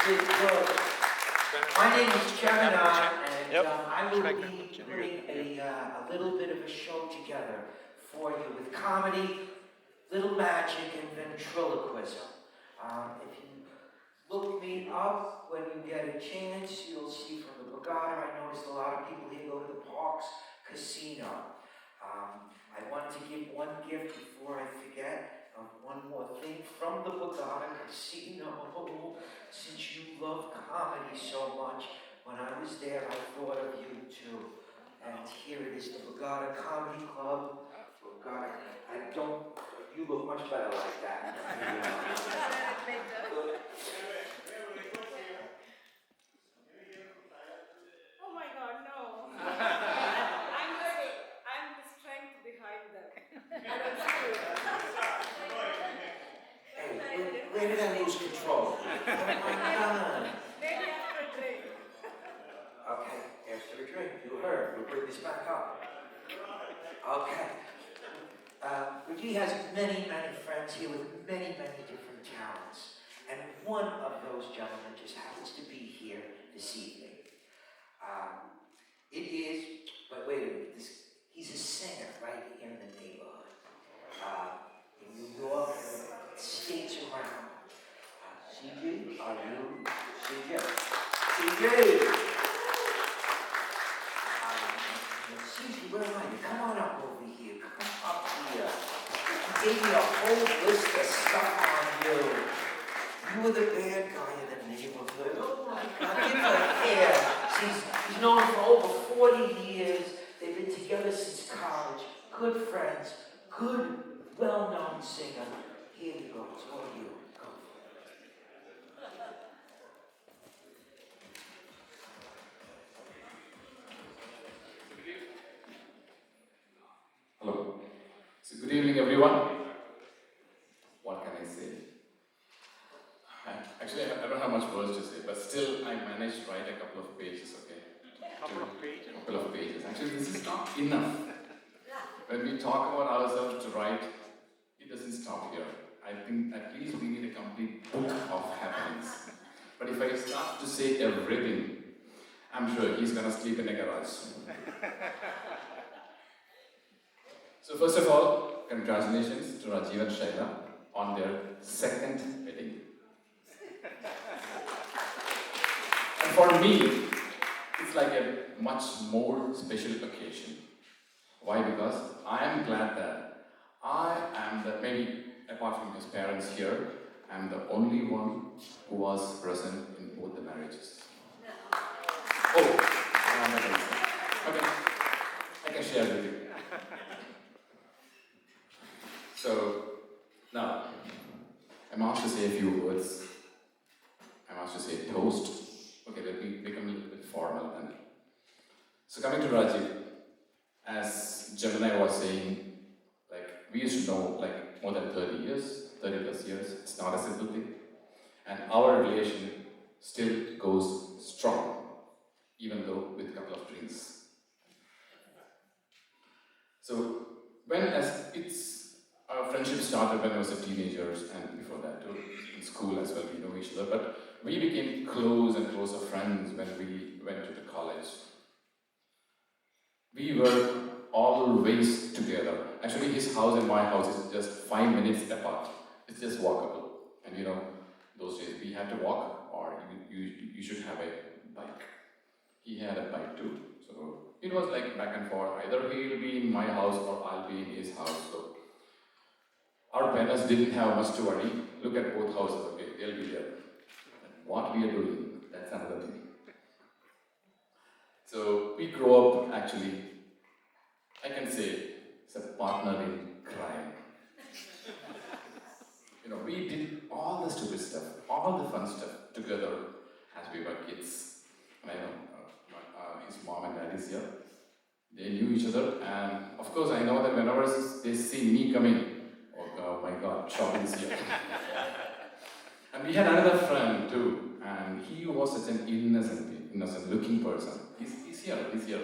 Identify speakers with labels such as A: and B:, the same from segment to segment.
A: Good. My name is Gemini, and I will be putting a little bit of a show together for you with comedy, little magic, and ventriloquism. If you look me up when you get a chance, you'll see from the Borgata, I noticed a lot of people here go to the Parks Casino. I wanted to give one gift before I forget. One more thing from the Borgata Casino. Since you love comedy so much, when I was there, I thought of you too. And here it is, the Borgata Comedy Club. Borgata, you look much better like that.
B: Oh my God, no. I'm the strength behind them.
A: Hey, where did I lose control? Oh my God.
B: Maybe after a drink.
A: Okay, after a drink, you heard. We'll bring this back up. Okay. Raji has many friends here with many different talents. And one of those gentlemen just happens to be here this evening. It is, but wait a minute, he's a singer right here in the neighborhood. In New York and states around. Siji, are you? Siji! Siji, where are you? Come on up over here. Come up here. He gave me a whole list of stuff on you. You were the bad guy in the neighborhood. Oh my God, give her hair. He's known her for over 40 years. They've been together since college. Good friends. Good, well-known singer. Here you go. It's all you. Go.
C: Hello. So good evening, everyone. What can I say? Actually, I don't have much words to say, but still, I managed to write a couple of pages, okay? Couple of pages. Actually, this is not enough. When we talk about ourselves to write, it doesn't stop here. I think at least we need a complete book of happenings. But if I start to say everything, I'm sure he's gonna sleep in a garage. So first of all, congratulations to Rajiv and Shaila on their second wedding. And for me, it's like a much more special occasion. Why? Because I am glad that I am maybe apart from his parents here, I'm the only one who was present in both the marriages. Oh, I'm not going to say. Okay, I can share with you. So, now, I'm asked to say a few words. I'm asked to say toast. Okay, let me become a little bit formal then. So coming to Rajiv, as Gemini was saying, like, we used to know like more than 30 plus years. It's not a simple thing. And our relation still goes strong, even though with a couple of drinks. So, our friendship started when I was a teenager and before that too, in school as well, we know each other, but we became close and closer friends when we went to the college. We were always together. Actually, his house and my house is just 5 minutes apart. It's just walkable. And you know, those days we had to walk or you should have a bike. He had a bike too. So it was like back and forth. Either he'll be in my house or I'll be in his house. So our parents didn't have much to worry. Look at both houses, okay, they'll be there. What we are doing, that's another thing. So we grew up actually, I can say, it's a partner in crime. You know, we did all the stupid stuff, all the fun stuff together as we were kids. And I know his mom and dad is here. They knew each other, and of course I know that whenever they see me coming, oh my God, shopping is here. And we had another friend too, and he was such an innocent looking person. He's here.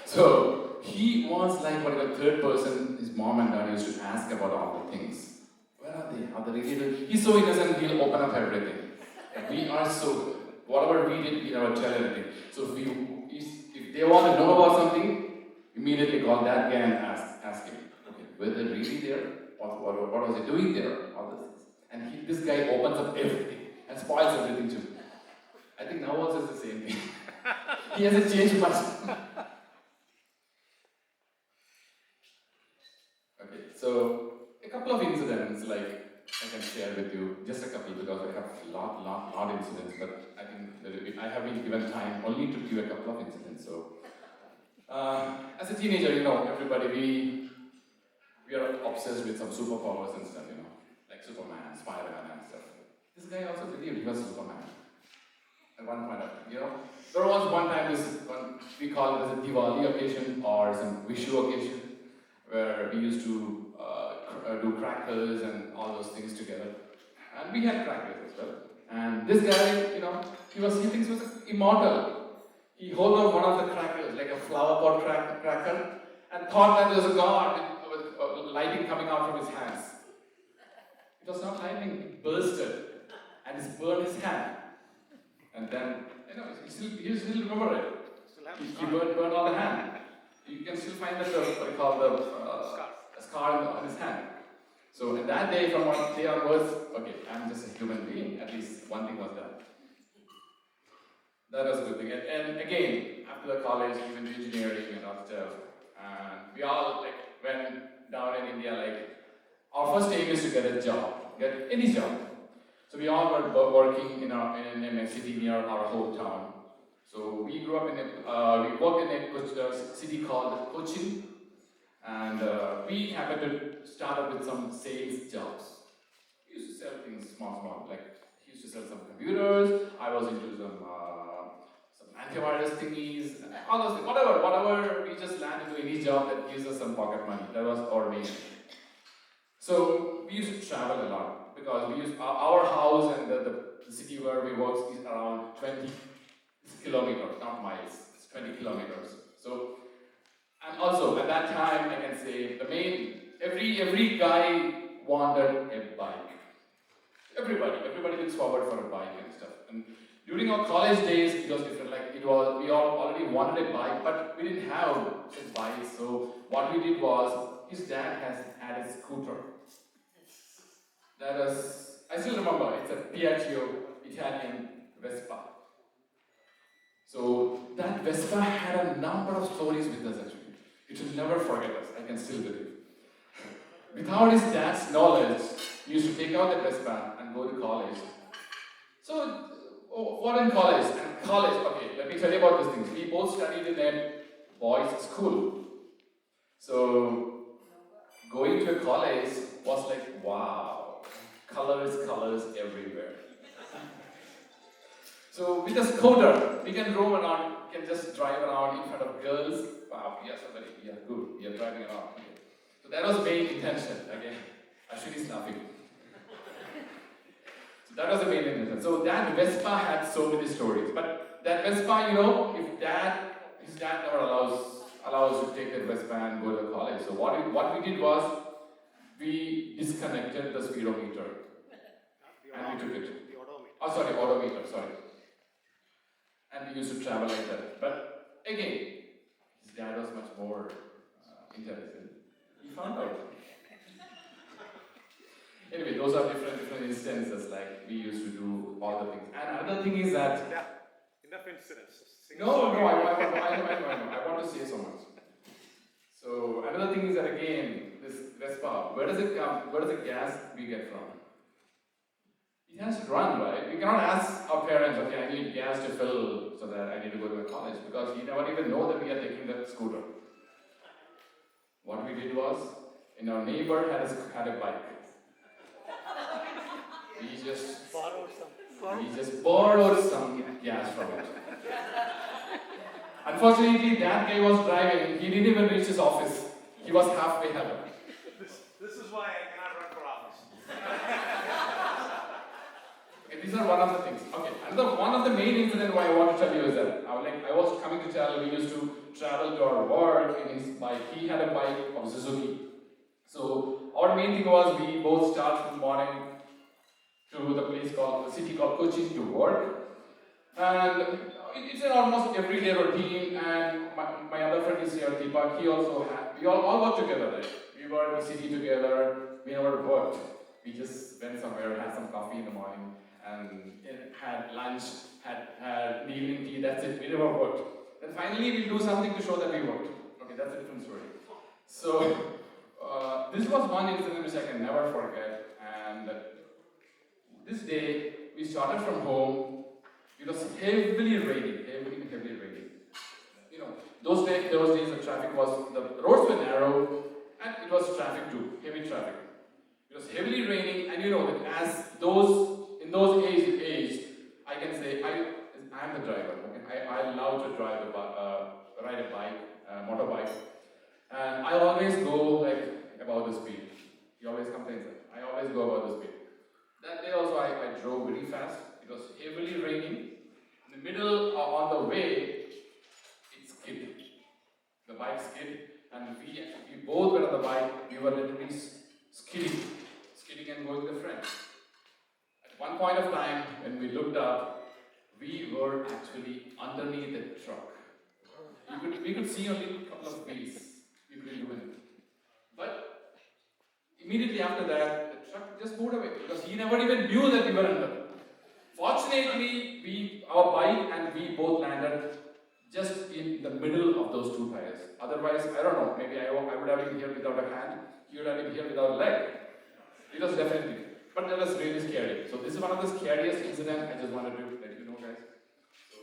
C: So he was like whatever third person his mom and dad used to ask about all the things. Where are they? How the radiator, he's so innocent, he'll open up everything. And we are so, whatever we did, we never tell anything. So if they want to know about something, immediately call that guy and ask him, okay, were they really there? What was he doing there? All those things. And this guy opens up everything and spoils everything too. I think now also it's the same thing. He hasn't changed much. Okay, so a couple of incidents like I can share with you, just a couple because I have a lot incidents, but I think I have been given time only to give a couple of incidents. So, as a teenager, everybody we are obsessed with some superpowers and stuff, like Superman, Spider-Man and stuff. This guy also believed he was Superman. At one point of time, there was one time we call it as a Diwali occasion or some Vishu occasion, where we used to do crackers and all those things together. And we had crackers as well. And this guy, he thinks he was immortal. He held up one of the crackers, like a flower pot cracker, and thought that there was a god with lightning coming out from his hands. It was not lightning, it bursted, and it burned his hand. And then, you still remember it. He burned on the hand. You can still find that, what we call the scar on his hand. So, in that day, from one day onwards, okay, I'm just a human being. At least one thing was done. That was a good thing. And again, after the college, we went to engineering and all stuff. And we all went down in India, our first aim is to get a job, get any job. So we all were working in a city near our hometown. So we grew up we worked in a city called Cochin, and we happened to start up with some sales jobs. We used to sell things small, he used to sell some computers, I was into some antivirus thingies, all those things, whatever, we just landed to any job that gives us some pocket money. That was our main. So we used to travel a lot, because we used our house and the city where we work is around 20 kilometers, not miles, it's 20 kilometers. So, and also at that time, I can say every guy wanted a bike. Everybody looks forward for a bike and stuff. And during our college days, it was different. We all already wanted a bike, but we didn't have such bikes. So what we did was, his dad had a scooter. That was, I still remember, it's a Piaggio Italian Vespa. So that Vespa had a number of stories with us actually. It will never forget us, I can still believe. Without his dad's knowledge, he used to take out the Vespa and go to college. So, what in college? And college, okay, let me tell you about these things. We both studied in a boys' school. So, going to a college was like, wow, colors everywhere. So with a scooter, we can roam around, we can just drive around in front of girls. Wow, we are good, we are driving around. So that was main intention, okay? Ashwini is laughing. So that was the main intention. So that Vespa had so many stories. But that Vespa, if his dad never allows to take that Vespa and go to college. So what we did was, we disconnected the speedometer. And we took it. Odometer, sorry. And we used to travel like that. But again, his dad was much more intelligent. He found out. Anyway, those are different instances, we used to do all the things. And another thing is that...
D: Enough incidents.
C: No, I want to say so much. So, another thing is that again, this Vespa, where does it come? Where does the gas we get from? It has to run, right? We cannot ask our parents, okay, I need gas to fill so that I need to go to my college, because we never even know that we are taking that scooter. What we did was, our neighbor had a bike. We just borrowed some gas from it. Unfortunately, that guy was driving, he didn't even reach his office. He was halfway heaven.
D: This is why I cannot run for office.
C: Okay, these are one of the things. Okay, one of the main incidents why I want to tell you is that I was coming to tell, we used to travel to our work in his bike. He had a bike of Suzuki. So our main thing was we both start in the morning to the city called Kochi to work. And it's an almost everyday routine. And my other friend is here, Deepak. We all work together, right? We were in the city together. We never worked. We just went somewhere, had some coffee in the morning, and had lunch, had an evening tea. That's it. We never worked. Then finally, we'll do something to show that we worked. Okay, that's a different story. So this was one incident which I can never forget. And this day, we started from home. It was heavily raining, heavily raining. You know, those days the traffic was, the roads were narrow, and it was traffic too, heavy traffic. It was heavily raining, and you know that in those age, I can say I'm the driver. Okay? I love to ride a bike, motorbike, and I always go like about the speed. He always complains that I always go about the speed. That day also I drove very fast. It was heavily raining. In the middle, on the way, it skid. The bike skid, and we both were on the bike. We were literally skidding and going the front. At one point of time, when we looked up, we were actually underneath the truck. We could see only a couple of wheels. We couldn't do anything. But immediately after that, the truck just moved away because he never even knew that we were under. Fortunately, our bike and we both landed just in the middle of those two tires. Otherwise, I don't know, maybe I would have been here without a hand, he would have been here without a leg. It was definitely, but that was really scary. So this is one of the scariest incidents. I just wanted to let you know, guys. So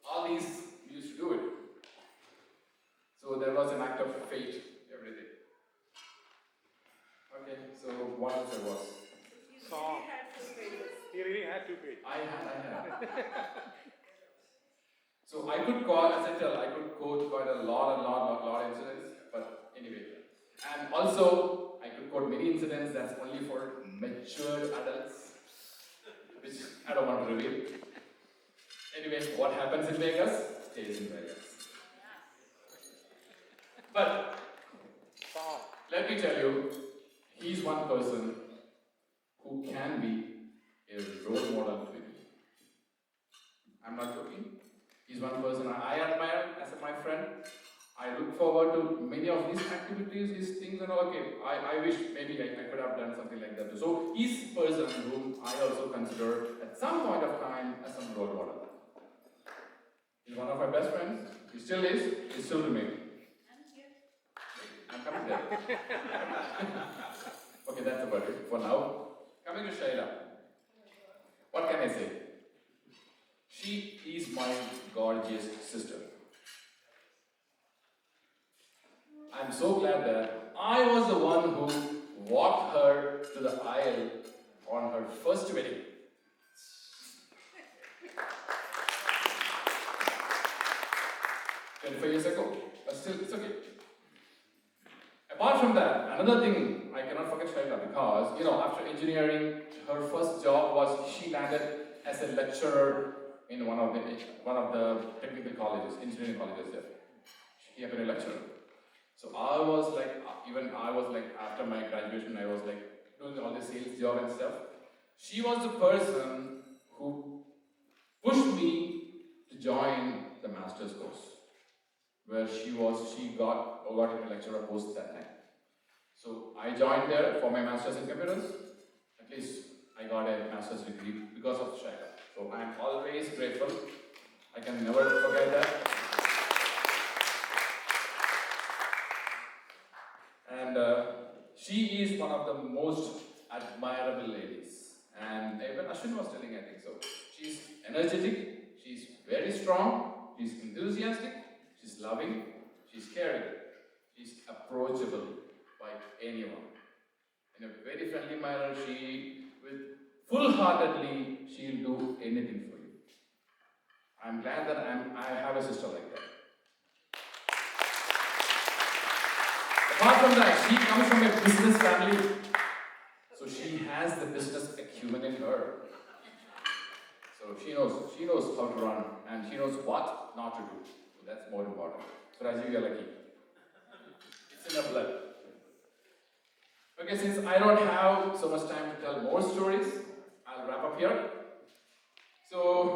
C: all these, we used to do it. So there was an act of fate every day. Okay, so what else there was?
D: Song. He really had 2 pages.
C: I had. So I could quote, as I tell, I could quote quite a lot of incidents, but anyway. And also, I could quote many incidents that's only for matured adults, which I don't want to reveal. Anyway, what happens in Vegas stays in Vegas. But let me tell you, he's one person who can be a role model to me. I'm not joking. He's one person I admire as my friend. I look forward to many of his activities, his things, and all. Okay, I wish maybe I could have done something like that too. So he's a person whom I also consider at some point of time as some role model. He's one of my best friends. He still is. He still remains. I'm coming there. Okay, that's about it for now. Coming to Shaila. What can I say? She is my gorgeous sister. I'm so glad that I was the one who walked her to the aisle on her first wedding. 25 years ago, but still, it's okay. Apart from that, another thing I cannot forget Shaila because, after engineering, her first job was she landed as a lecturer in one of the technical colleges, engineering colleges there. She became a lecturer. So I was like, after my graduation, I was like doing all the sales job and stuff. She was the person who pushed me to join the master's course, where she got into lecturer post that time. So I joined there for my master's in computers. At least I got a master's degree because of Shaila. So I am always grateful. I can never forget that. And she is one of the most admirable ladies. And even Ashwin was telling, I think so. She's energetic, she's very strong, she's enthusiastic, she's loving, she's caring, she's approachable by anyone. In a very friendly manner, full-heartedly, she'll do anything for you. I'm glad that I have a sister like that. Apart from that, she comes from a business family. So she has the business acumen in her. So she knows how to run and she knows what not to do. So that's more important. So Rajiv, you're lucky. It's in her blood. Okay, since I don't have so much time to tell more stories, I'll wrap up here. So